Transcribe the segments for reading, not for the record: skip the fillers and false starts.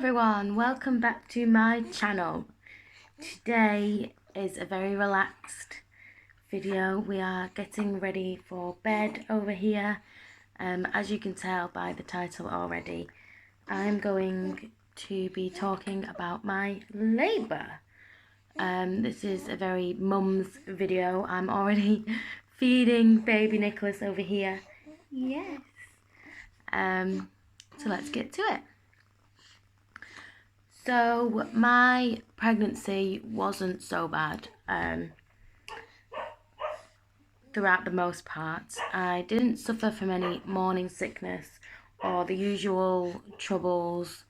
everyone, welcome back to my channel. Today is a very relaxed video. We are getting ready for bed over here. As you can tell by the title already, I'm going to be talking about my labour. This is a very mum's video. I'm already feeding baby Nicholas over here. Yes. So let's get to it. So my pregnancy wasn't so bad throughout the most part. I didn't suffer from any morning sickness or the usual troubles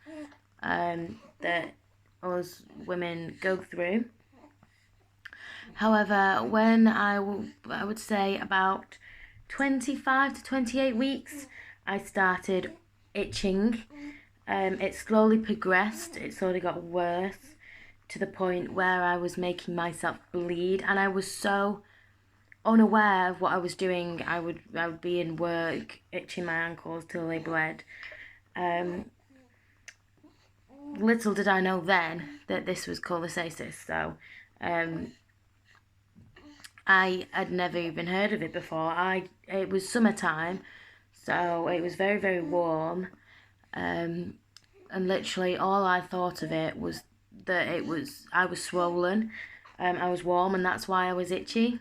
that us women go through. However, when I would say about 25 to 28 weeks, I started itching. It slowly progressed. It slowly got worse to the point where I was making myself bleed, and I was so unaware of what I was doing. I would be in work itching my ankles till they bled. Little did I know then that this was cholestasis. So I had never even heard of it before. It was summertime, so it was very, very warm. And literally all I thought of it was that I was swollen, I was warm, and that's why I was itchy.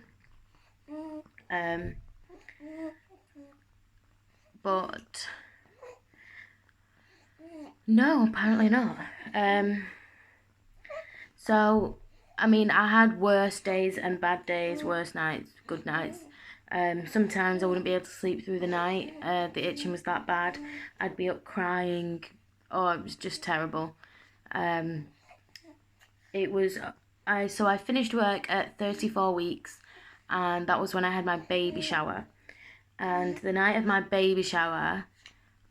But no, apparently not. So, I mean, I had worse days and bad days, worse nights, good nights. Sometimes I wouldn't be able to sleep through the night. The itching was that bad. I'd be up crying. Oh, it was just terrible. I finished work at 34 weeks, and that was when I had my baby shower. And the night of my baby shower,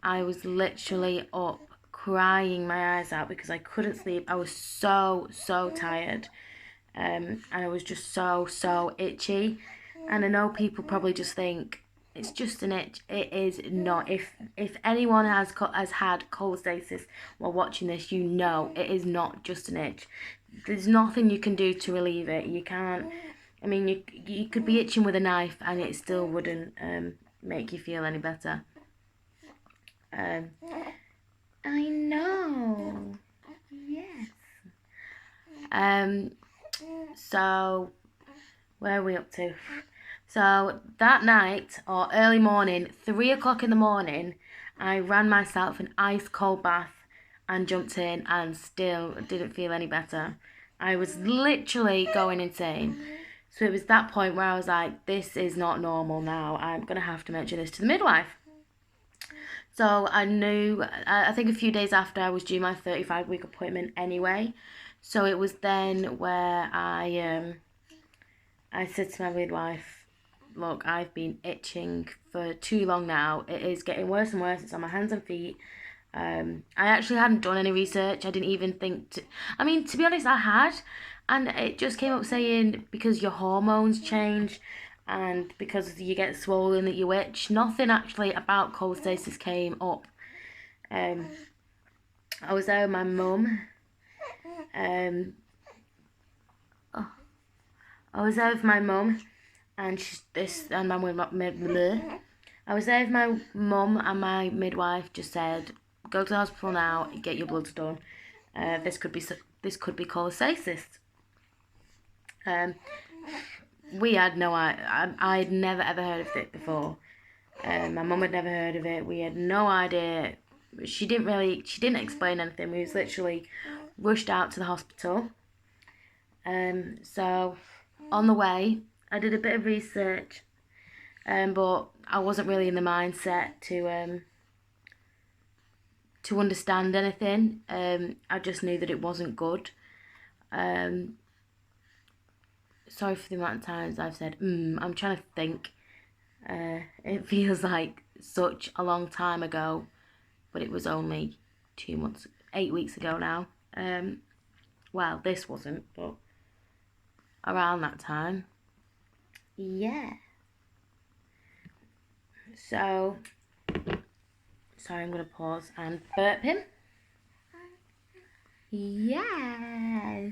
I was literally up crying my eyes out because I couldn't sleep. I was so tired, and I was just so itchy. And I know people probably just think it's just an itch. It is not. If anyone has had cholestasis while watching this, you know it is not just an itch. There's nothing you can do to relieve it. You can't. I mean, you could be itching with a knife and it still wouldn't make you feel any better. I know. Yes. So where are we up to? So that night, or early morning, 3 o'clock in the morning, I ran myself an ice cold bath and jumped in and still didn't feel any better. I was literally going insane. So it was that point where I was like, this is not normal now. I'm going to have to mention this to the midwife. So I knew, I think a few days after I was due my 35-week appointment anyway. So it was then where I said to my midwife, look, I've been itching for too long now. It is getting worse and worse. It's on my hands and feet. I actually hadn't done any research. I didn't even think to... I mean, to be honest, I had. And it just came up saying because your hormones change and because you get swollen that you itch. Nothing actually about cholestasis came up. I was there with my mum. I was there with my mum. And I was there with my mum, and my midwife just said, "Go to the hospital now. Get your bloods done. This could be cholestasis." We had no idea. I'd never ever heard of it before. My mum had never heard of it. We had no idea. She didn't explain anything. We was literally rushed out to the hospital. So on the way, I did a bit of research, but I wasn't really in the mindset to understand anything. I just knew that it wasn't good. Sorry for the amount of times I've said, I'm trying to think. It feels like such a long time ago, but it was only 8 weeks ago now. Well, this wasn't, but around that time. Yeah. So, sorry, I'm going to pause and burp him. Yes.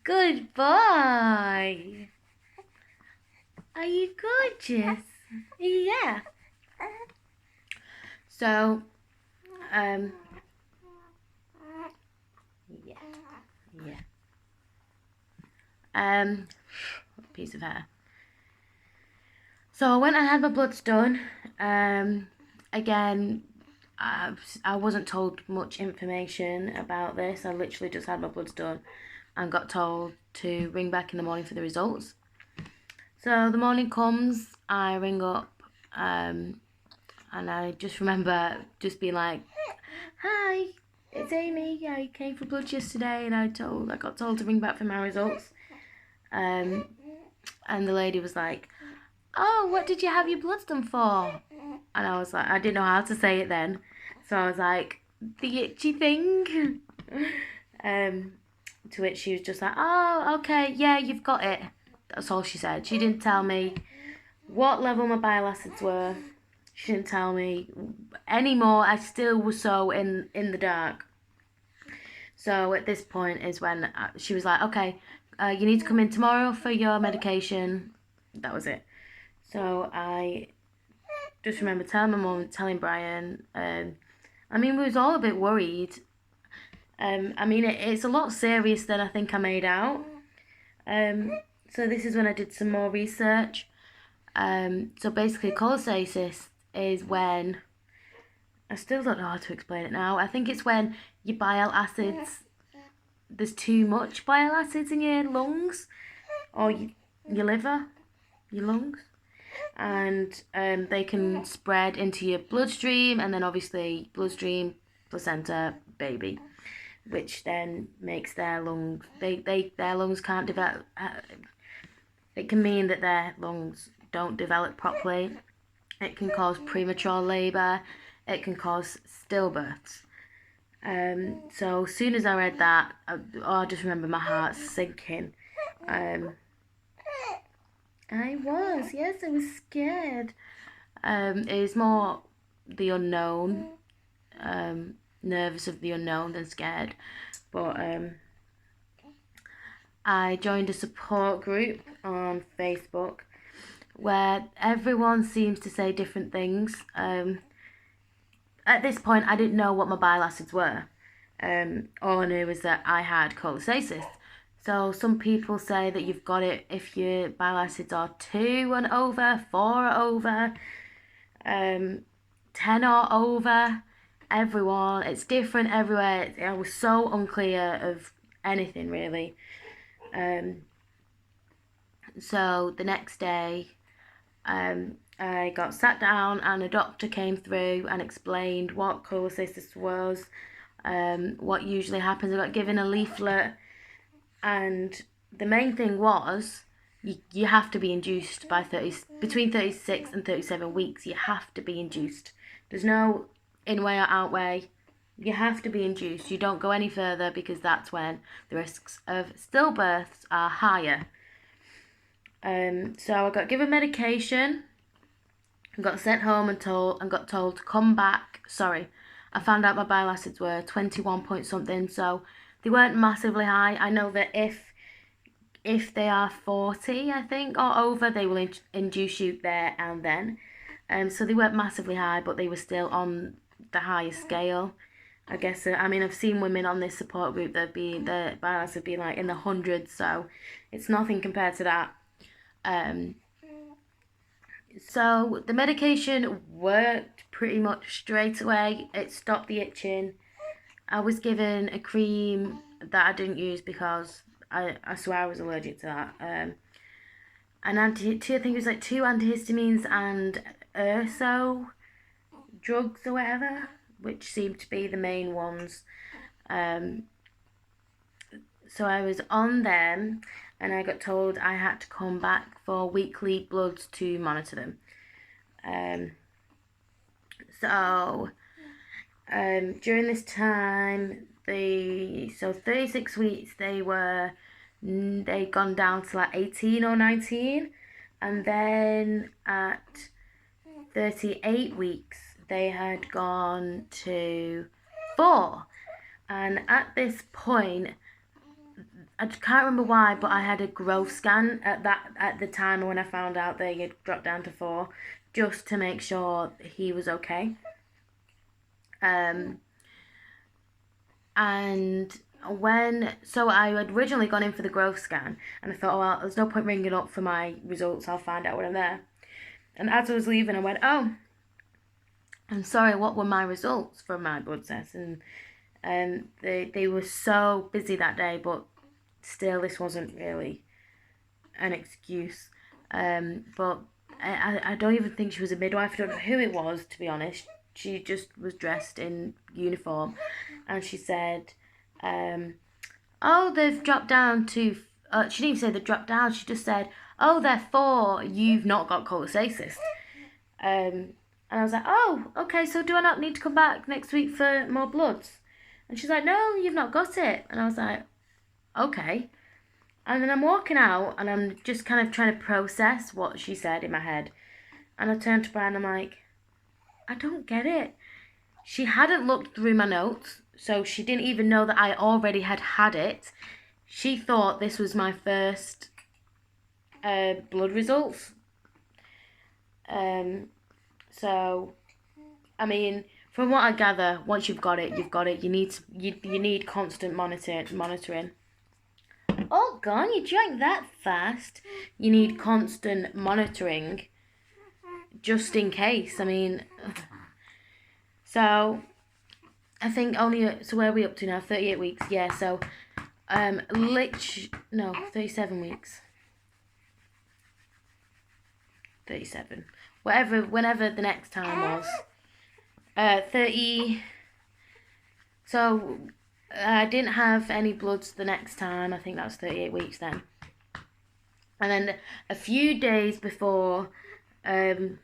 Good boy. Are you gorgeous? Yeah. So, yeah, yeah. Piece of hair. So I went and had my bloods done. Again, I wasn't told much information about this. I literally just had my bloods done and got told to ring back in the morning for the results. So the morning comes, I ring up, and I just remember just being like, "Hi, it's Amy. I came for bloods yesterday, and I got told to ring back for my results." And the lady was like, "Oh, what did you have your bloods done for?" And I was like, I didn't know how to say it then, so I was like, "The itchy thing." To which she was just like, "Oh, okay, yeah, you've got it." That's all she said. She didn't tell me what level my bile acids were. She didn't tell me anymore. I still was so in the dark. So at this point is when she was like, "Okay, you need to come in tomorrow for your medication." That was it. So I just remember telling my mum, telling Brian. I mean, we was all a bit worried. I mean, it's a lot serious than I think I made out. So this is when I did some more research. So basically, cholestasis is when, I still don't know how to explain it now. I think it's when your bile acids, there's too much bile acids in your lungs or your liver, your lungs, and they can spread into your bloodstream, and then obviously bloodstream, placenta, baby, which then makes their lungs, their lungs can't develop. It can mean that their lungs don't develop properly. It can cause premature labour. It can cause stillbirths. So as soon as I read that, I just remember my heart sinking. I was, yes, I was scared. It was more the unknown, nervous of the unknown than scared. But I joined a support group on Facebook where everyone seems to say different things. At this point, I didn't know what my bile acids were. All I knew was that I had cholestasis. So some people say that you've got it if your bile acids are 2 and over, 4 or over, 10 or over. Everyone, it's different everywhere. I was so unclear of anything really. So the next day, I got sat down and a doctor came through and explained what cholestasis was, what usually happens. I got given a leaflet, and the main thing was you have to be induced by between 36 and 37 weeks. You have to be induced. There's no in way or out way. You have to be induced. You don't go any further because that's when the risks of stillbirths are higher. So I got given medication, got sent home and got told to come back. Sorry, I found out my bile acids were 21 point something, so they weren't massively high. I know that if they are 40, I think, or over, they will induce you there and then. So they weren't massively high, but they were still on the highest scale. I guess, I mean, I've seen women on this support group that their bile acids have been like in the hundreds, so it's nothing compared to that. So the medication worked pretty much straight away. It stopped the itching. I was given a cream that I didn't use because I swear I was allergic to that. I think it was like 2 antihistamines and urso drugs or whatever, which seemed to be the main ones. So I was on them, and I got told I had to come back for weekly bloods to monitor them. During this time, 36 weeks, they'd gone down to like 18 or 19, and then at 38 weeks, they had gone to 4. And at this point, I can't remember why, but I had a growth scan at the time when I found out that he had dropped down to 4, just to make sure he was okay. And so I had originally gone in for the growth scan, and I thought, well, there's no point ringing up for my results. I'll find out when I'm there. And as I was leaving, I went, oh, I'm sorry, what were my results from my blood test? And they were so busy that day, but still, this wasn't really an excuse. But I don't even think she was a midwife. I don't know who it was, to be honest. She just was dressed in uniform, and she said, oh, they've dropped down to, she didn't even say they dropped down, she just said, oh, therefore, you've not got cholestasis. And I was like, oh, okay, so do I not need to come back next week for more bloods? And she's like, no, you've not got it. And I was like, okay. And then I'm walking out, and I'm just kind of trying to process what she said in my head. And I turned to Brian, and I'm like, I don't get it. She hadn't looked through my notes, so she didn't even know that I already had it. She thought this was my first blood results. So, I mean, from what I gather, once you've got it, you've got it. You need constant monitoring. Oh, gone! You drank that fast. You need constant monitoring, just in case. I mean, so I think so where are we up to now? 38 weeks. Yeah. So, 37 weeks. 37. Whenever the next time was. 30. So I didn't have any bloods the next time. I think that was 38 weeks then. And then a few days before, so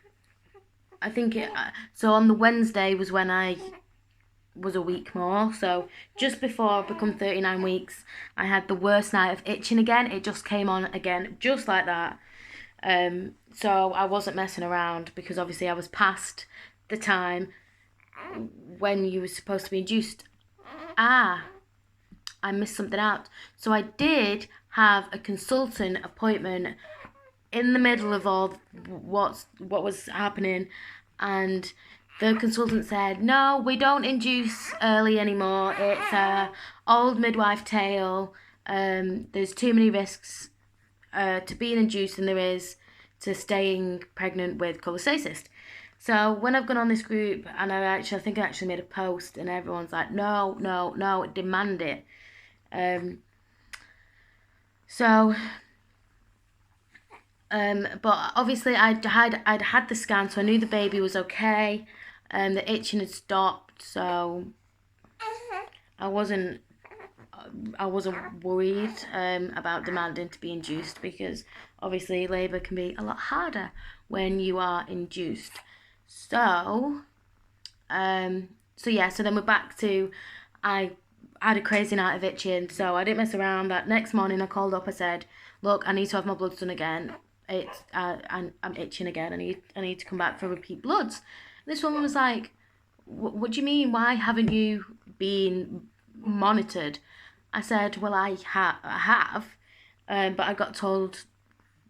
on the Wednesday was when I was a week more. So just before I become 39 weeks, I had the worst night of itching again. It just came on again, just like that. So I wasn't messing around, because obviously I was past the time when you were supposed to be induced. I missed something out. So I did have a consultant appointment in the middle of all what was happening, and the consultant said, no, we don't induce early anymore. It's a old midwife tale. There's too many risks to being induced than there is to staying pregnant with cholestasis. So when I've gone on this group, and I think I actually made a post, and everyone's like, no, demand it. But obviously I'd had the scan, so I knew the baby was okay. The itching had stopped, so I wasn't worried about demanding to be induced, because obviously labour can be a lot harder when you are induced. So then we're back to, I had a crazy night of itching, so I didn't mess around. That next morning I called up, I said, look, I need to have my bloods done again. I'm itching again. I need to come back for repeat bloods. This woman was like, what do you mean? Why haven't you been monitored? I said, well, I have, but I got told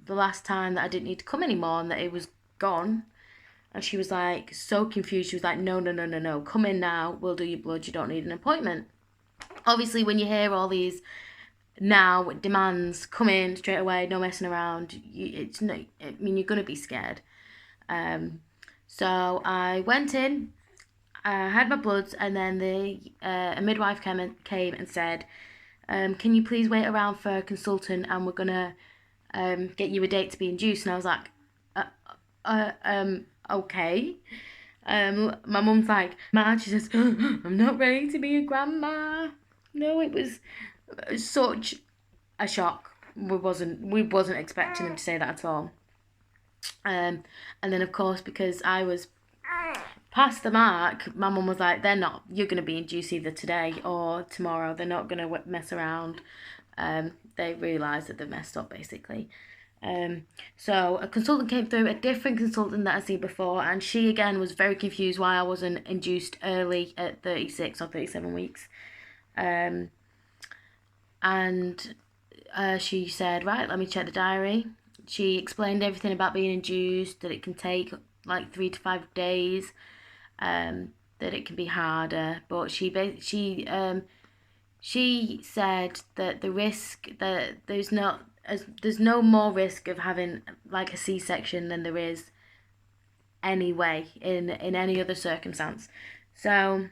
the last time that I didn't need to come anymore and that it was gone. And she was like, so confused. She was like, no, come in now. We'll do your blood. You don't need an appointment. Obviously, when you hear all these now demands, come in straight away, no messing around, you're going to be scared. So I went in, I had my bloods, and then a midwife came and said, can you please wait around for a consultant, and we're going to get you a date to be induced. And I was like, okay. My mum's like, man, she says, I'm not ready to be a grandma. No, it was such a shock. We wasn't expecting them to say that at all. And then of course, because I was past the mark, my mum was like, you're going to be induced either today or tomorrow. They're not going to mess around. They realised that they've messed up, basically. So a consultant came through, a different consultant that I'd seen before, and she again was very confused why I wasn't induced early at 36 or 37 weeks. And she said, right, let me check the diary. She explained everything about being induced, that it can take like 3 to 5 days, that it can be harder. But she said that the risk, that there's no more risk of having like a C-section than there is anyway in any other circumstance. So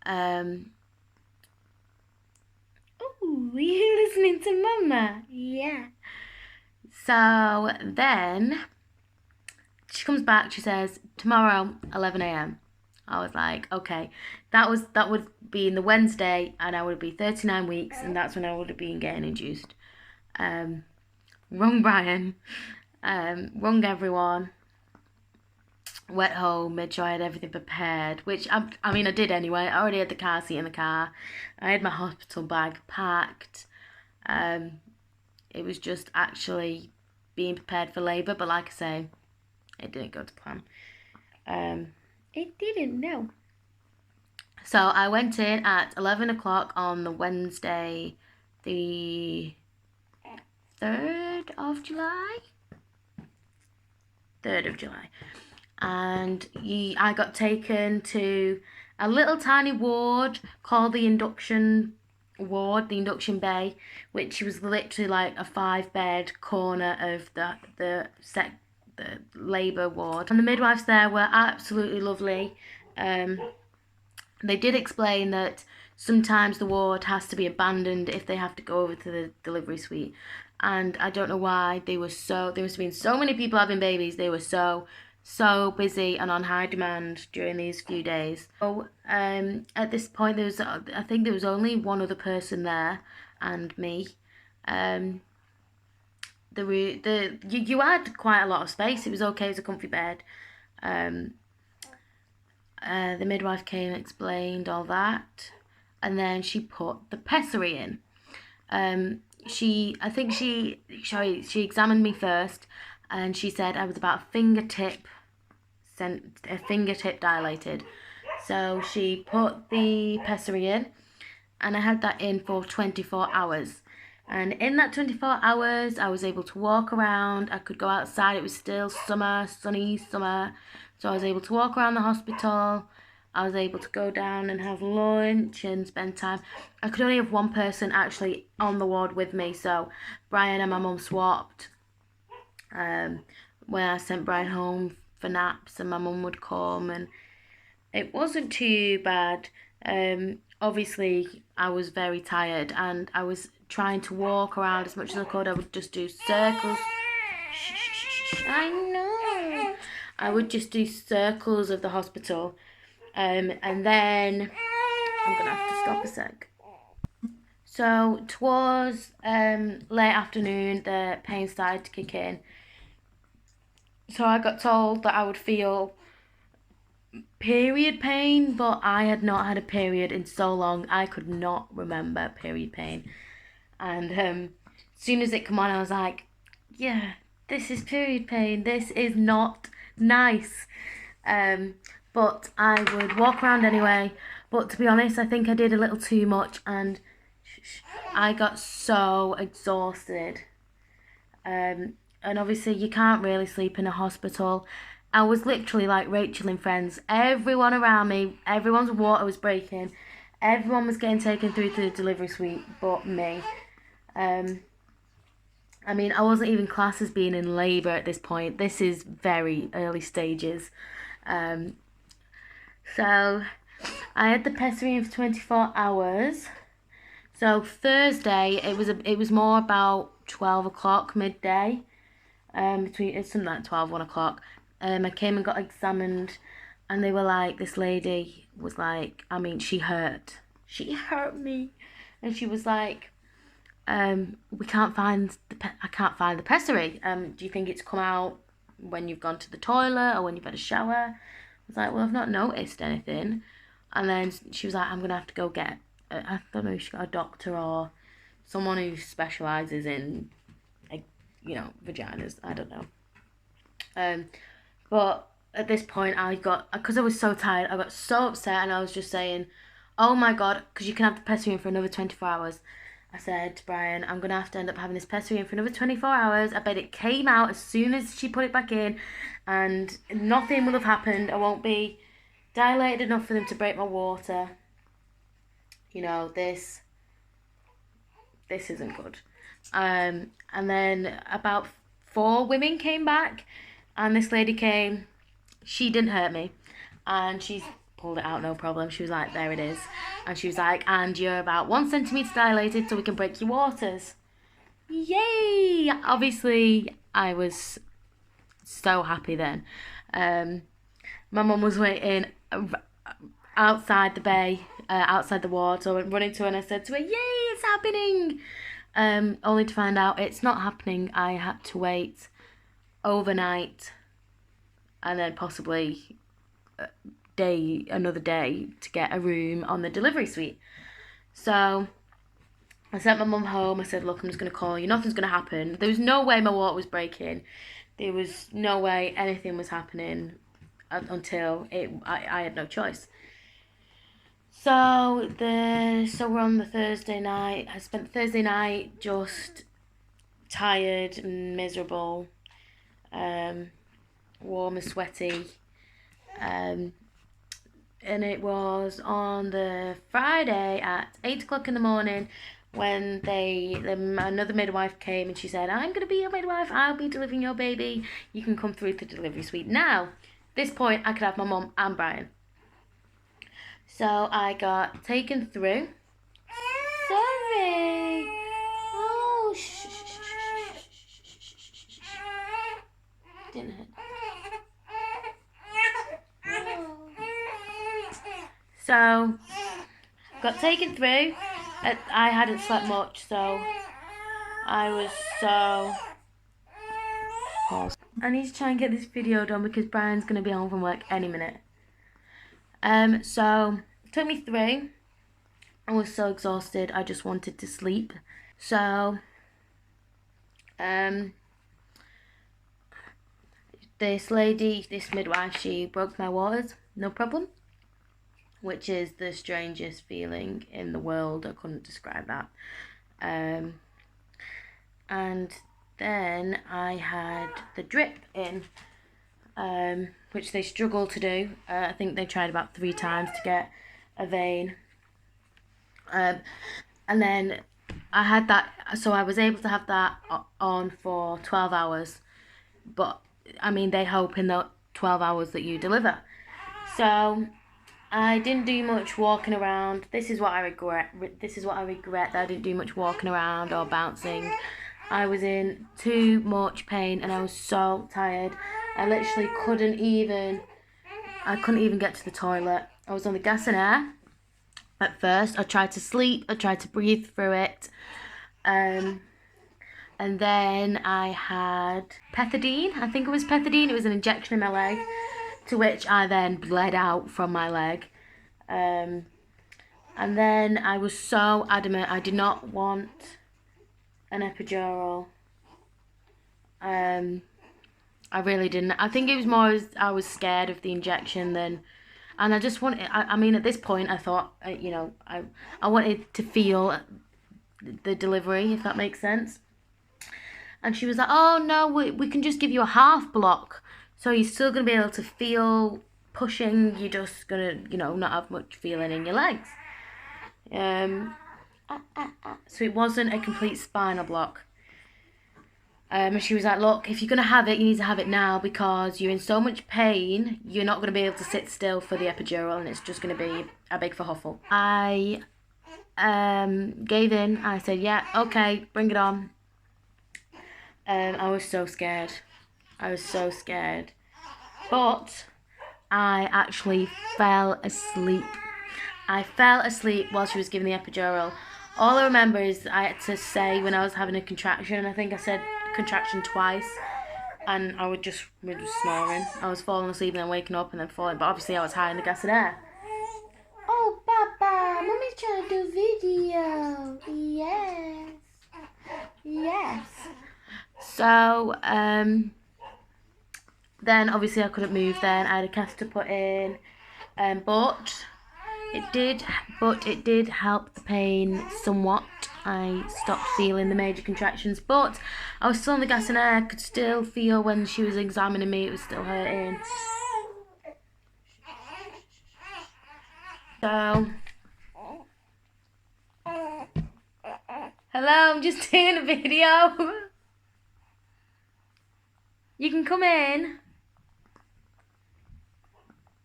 oh, are you listening to Mama? Yeah. So then she comes back, she says, tomorrow, 11 a.m. I was like, okay. That would be in the Wednesday, and I would be 39 weeks, and that's when I would have been getting induced. Wrong Brian. Wrong everyone. Went home, made sure I had everything prepared, which I mean I did anyway. I already had the car seat in the car. I had my hospital bag packed. It was just actually being prepared for labour, but like I say, it didn't go to plan. It didn't, no. So I went in at 11 o'clock on the Wednesday, the 3rd of July? 3rd of July. And I got taken to a little tiny ward called the induction ward, the induction bay, which was literally like a 5-bed corner of the labour ward. And the midwives there were absolutely lovely. They did explain that sometimes the ward has to be abandoned if they have to go over to the delivery suite. And I don't know why there must have been so many people having babies. They were so busy and on high demand during these few days. So at this point, I think there was only one other person there and me. You had quite a lot of space. It was okay. It was a comfy bed. The midwife came and explained all that, and then she put the pessary in. She examined me first, and she said I was about a fingertip dilated. So she put the pessary in, and I had that in for 24 hours. And in that 24 hours, I was able to walk around. I could go outside. It was still summer, sunny summer. So I was able to walk around the hospital. I was able to go down and have lunch and spend time. I could only have one person actually on the ward with me. So Brian and my mum swapped. When I sent Brian home for naps, and my mum would come, and it wasn't too bad. Obviously, I was very tired, and I was trying to walk around as much as I could. I would just do circles. I know. I would just do circles of the hospital, and then I'm gonna have to stop a sec. So towards late afternoon, the pain started to kick in. So I got told that I would feel period pain, but I had not had a period in so long. I could not remember period pain. And as soon as it came on, I was like, yeah, this is period pain. This is not nice. But I would walk around anyway. But to be honest, I think I did a little too much, and I got so exhausted. And obviously you can't really sleep in a hospital. I was literally like Rachel in Friends. Everyone around me, everyone's water was breaking. Everyone was getting taken through to the delivery suite but me. I mean, I wasn't even classed as being in labour at this point. This is very early stages. So I had the pessary for 24 hours. So Thursday, it was more about 12 o'clock, midday. It's something like 12, 1 o'clock. I came and got examined, and they were like, this lady was like, I mean, she hurt me, and she was like, I can't find the pessary. Do you think it's come out when you've gone to the toilet or when you've had a shower? I was like, well, I've not noticed anything. And then she was like, I'm gonna have to go get, I don't know if she got a doctor or someone who specialises in, vaginas. I don't know. But at this point, because I was so tired, I got so upset, and I was just saying, oh my God, because you can have the pessary for another 24 hours. I said to Brian, I'm going to have to end up having this pessary for another 24 hours. I bet it came out as soon as she put it back in, and nothing will have happened. I won't be dilated enough for them to break my water. You know, this isn't good. And then about 4 women came back, and this lady came. She didn't hurt me, and she pulled it out no problem. She was like, there it is. And she was like, and you're about 1 centimetre dilated, so we can break your waters. Yay! Obviously, I was so happy then. My mum was waiting outside the bay, outside the ward, so I went running to her and I said to her, yay, it's happening! Only to find out it's not happening. I had to wait overnight and then possibly another day to get a room on the delivery suite. So I sent my mum home. I said, look, I'm just going to call you. Nothing's going to happen. There was no way my water was breaking. There was no way anything was happening until I had no choice. So we're on the Thursday night. I spent Thursday night just tired and miserable, warm and sweaty. And it was on the Friday at 8 o'clock in the morning when another midwife came and she said, I'm going to be your midwife, I'll be delivering your baby, you can come through to the delivery suite. Now, at this point, I could have my mum and Brian. So I got taken through. Sorry. Oh, shh. Didn't hurt. So, got taken through. I hadn't slept much, so I was so... Pause. I need to try and get this video done because Brian's going to be home from work any minute. So, it took me through. I was so exhausted, I just wanted to sleep. So, this midwife, she broke my waters, no problem. Which is the strangest feeling in the world. I couldn't describe that. And then I had the drip in, which they struggle to do. I think they tried about 3 times to get a vein. And then I had that, so I was able to have that on for 12 hours. But, I mean, they hope in the 12 hours that you deliver. So I didn't do much walking around. This is what I regret that I didn't do much walking around or bouncing. I was in too much pain and I was so tired. I literally couldn't even get to the toilet. I was on the gas and air at first. I tried to sleep. I tried to breathe through it. And then I had pethidine. I think it was pethidine. It was an injection in my leg, to which I then bled out from my leg. And then I was so adamant I did not want an epidural. I really didn't. I think it was more I was scared of the injection and I just wanted, I mean, at this point I thought, I wanted to feel the delivery, if that makes sense. And she was like, oh no, we can just give you a half block. So you're still going to be able to feel pushing. You're just going to, not have much feeling in your legs. So it wasn't a complete spinal block. And she was like, look, if you're going to have it, you need to have it now because you're in so much pain, you're not going to be able to sit still for the epidural and it's just going to be a big kerfuffle. I gave in. I said, yeah, okay, bring it on. I was so scared. But I actually fell asleep. I fell asleep while she was giving the epidural. All I remember is I had to say when I was having a contraction, I think I said contraction twice, and I was just snoring. I was falling asleep and then waking up and then falling, but obviously I was high in the gas and air. Oh, Papa, Mommy's trying to do video. Yes. So, then obviously I couldn't move then. I had a catheter put in, but but it did help the pain somewhat. I stopped feeling the major contractions, but I was still on the gas and air. I could still feel when she was examining me, it was still hurting. So, hello, I'm just doing a video. You can come in.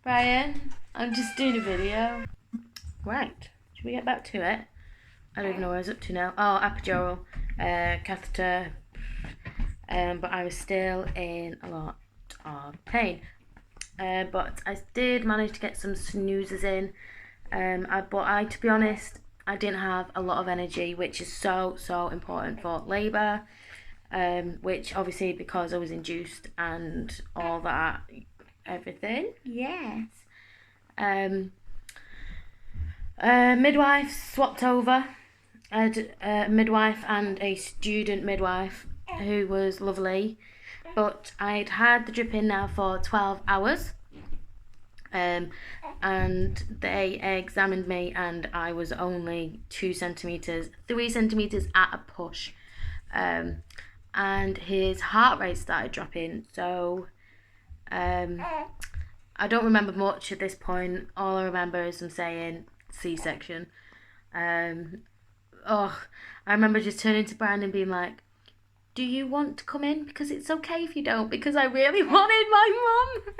Brian, I'm just doing a video. Right, should we get back to it? I don't even know where I was up to now. Oh, epidural, catheter, but I was still in a lot of pain. But I did manage to get some snoozes in. But to be honest, I didn't have a lot of energy, which is so important for labour. Which obviously because I was induced and all that, everything. Yes. Midwife swapped over. I had a midwife and a student midwife who was lovely, but I'd had the drip in now for 12 hours. And they examined me and I was only 2 centimetres, 3 centimetres at a push. And his heart rate started dropping, so I don't remember much at this point. All I remember is him saying C-section. I remember just turning to Brian and being like, do you want to come in? Because it's okay if you don't, because I really wanted my mum.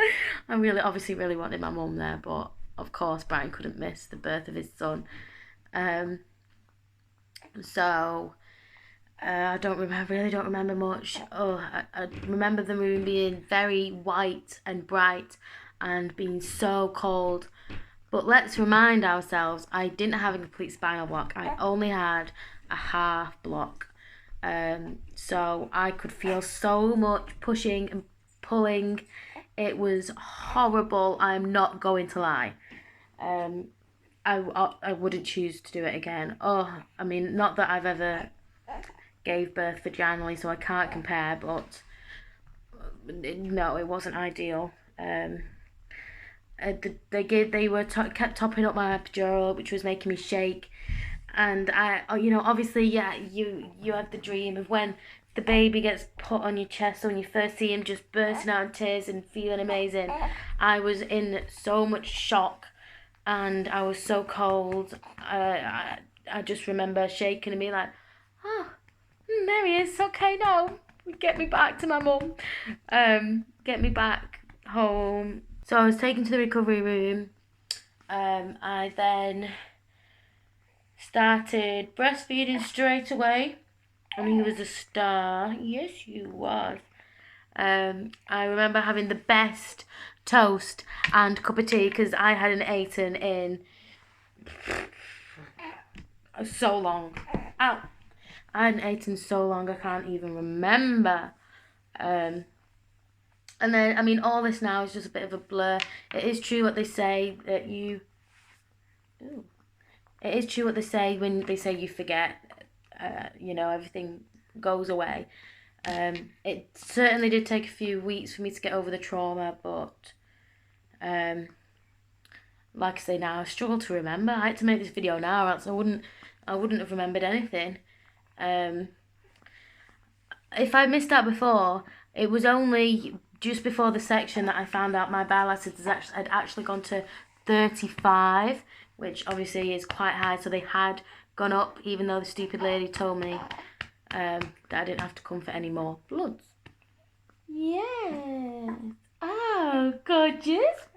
I really wanted my mum there, but of course Brian couldn't miss the birth of his son. I really don't remember much. I remember the room being very white and bright and being so cold. But let's remind ourselves, I didn't have a complete spinal block. I only had a half block. So I could feel so much pushing and pulling. It was horrible. I'm not going to lie. I wouldn't choose to do it again. I mean, not that I've ever gave birth vaginally, so I can't compare, but no, it wasn't ideal. Kept topping up my epidural, which was making me shake. And obviously, you have the dream of when the baby gets put on your chest, so when you first see him just bursting out in tears and feeling amazing. I was in so much shock and I was so cold. I just remember shaking and being like, there he is, okay, no, get me back to my mum. Get me back home. So I was taken to the recovery room. I then started breastfeeding straight away, and he was a star. Yes, he was. I remember having the best toast and cup of tea because I hadn't eaten in so long. I hadn't eaten so long, I can't even remember. And then, I mean, all this now is just a bit of a blur. It is true what they say that you... Ooh. It is true what they say when they say you forget, everything goes away. It certainly did take a few weeks for me to get over the trauma, but like I say now, I struggle to remember. I had to make this video now, else I wouldn't have remembered anything. If I missed out before, it was only just before the section that I found out my bile acids had actually gone to 35, which obviously is quite high, so they had gone up, even though the stupid lady told me that I didn't have to come for any more bloods. Yes. Oh, gorgeous.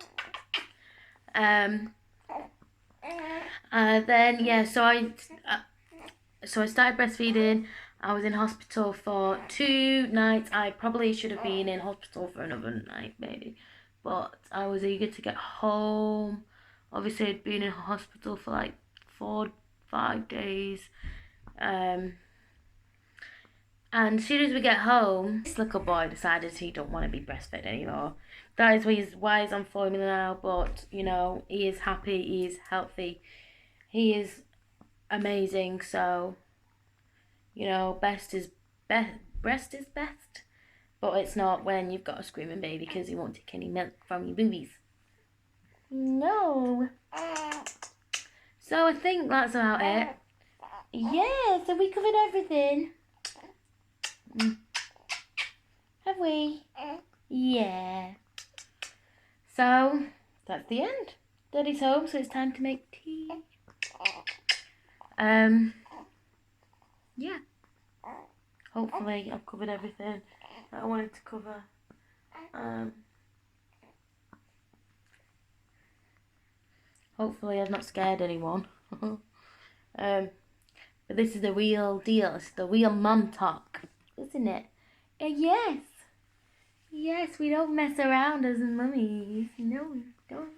So I started breastfeeding. I was in hospital for 2 nights. I probably should have been in hospital for another night, maybe. But I was eager to get home. Obviously, I'd been in hospital for like 4-5 days. And as soon as we get home, this little boy decided he don't want to be breastfed anymore. That is why he's on formula now, but, he is happy, he is healthy, he is amazing, so, breast is best, but it's not when you've got a screaming baby, because he won't take any milk from your boobies. No. So I think that's about it. Yeah, so we covered everything. Have we? Yeah. So that's the end. Daddy's home, so it's time to make tea. Yeah. Hopefully I've covered everything that I wanted to cover. Hopefully I've not scared anyone. But this is the real deal. It's the real mum talk, isn't it? Yes. Yes, we don't mess around as mummies. No, we don't.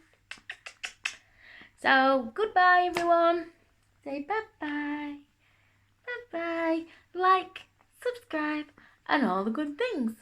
So, goodbye everyone. Say bye-bye. Bye-bye. Like, subscribe, and all the good things.